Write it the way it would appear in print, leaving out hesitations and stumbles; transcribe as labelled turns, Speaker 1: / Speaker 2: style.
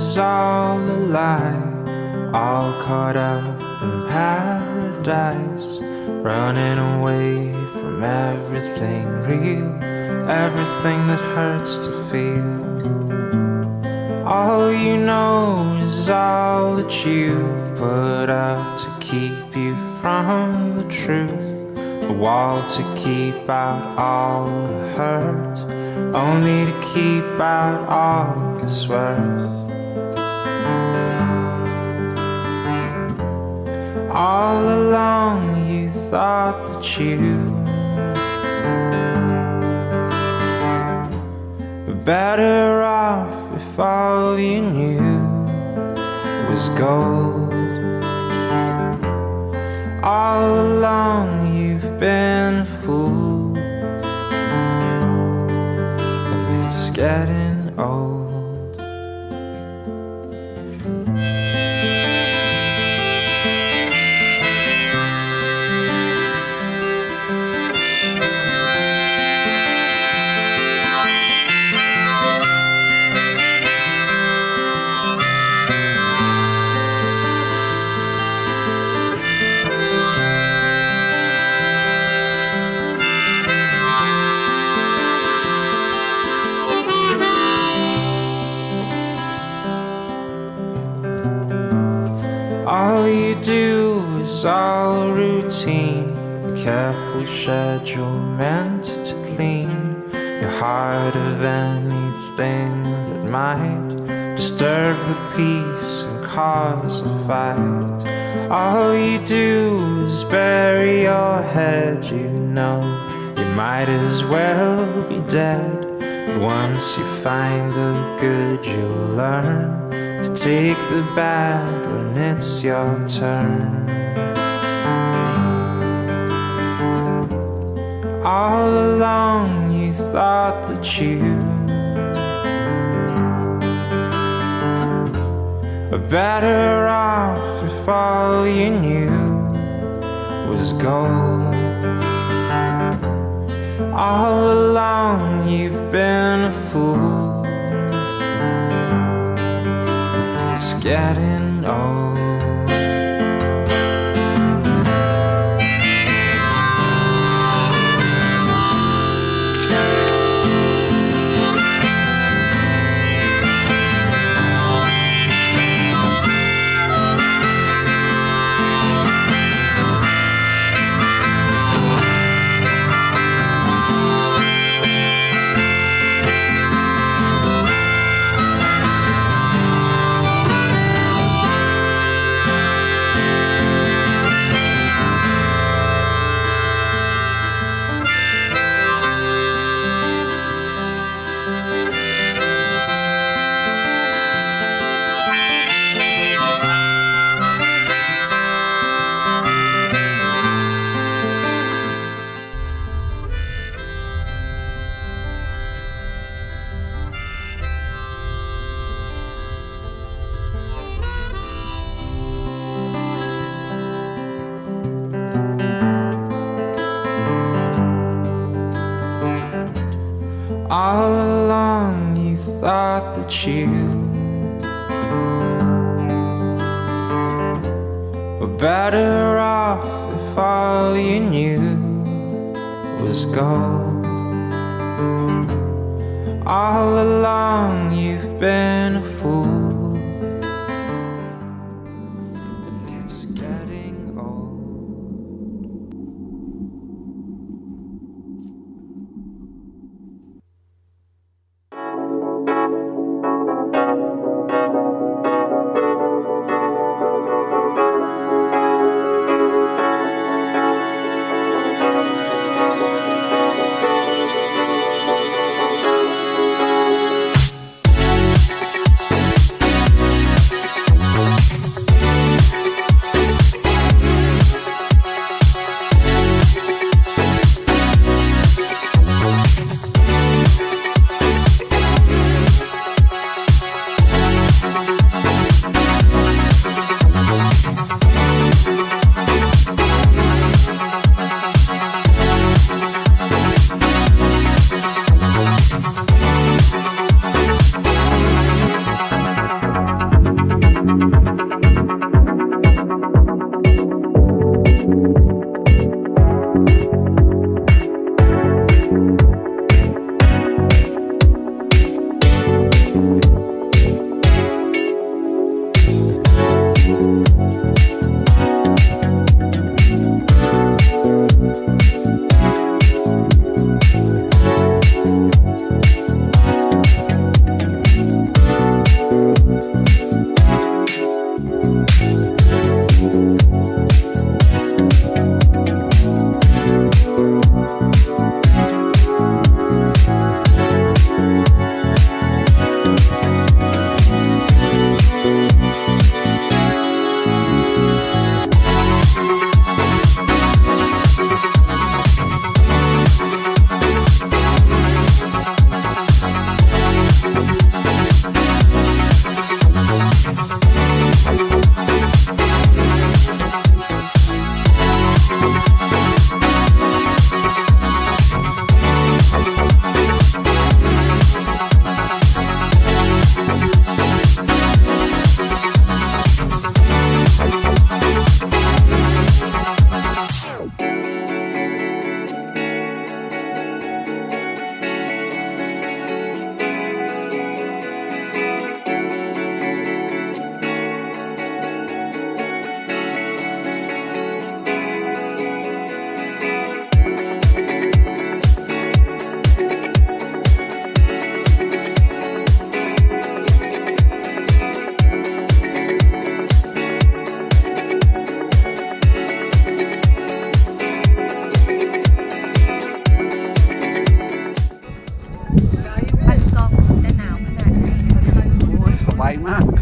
Speaker 1: is all a lie, all caught up in paradise, running away from everything real, everything that hurts to feel. All you know is all that you've put up to keep you from the truth, a wall to keep out all the hurt, only to keep out all that's worth. All along you thought that you were better off if all you knew was gold. All along you've been a fool, and it's getting old. All you do is all routine, a careful schedule meant to clean your heart of anything that might disturb the peace and cause a fight. All you do is bury your head, you know you might as well be dead. But once you find the good you'll learn to take the bad when it's your turn. All along you thought that you were better off if all you knew was gold. All along you've been a fool, it's getting old. All along you thought that you were better off if all you knew was gold. All along you've been a fool, and it's getting old.
Speaker 2: มาก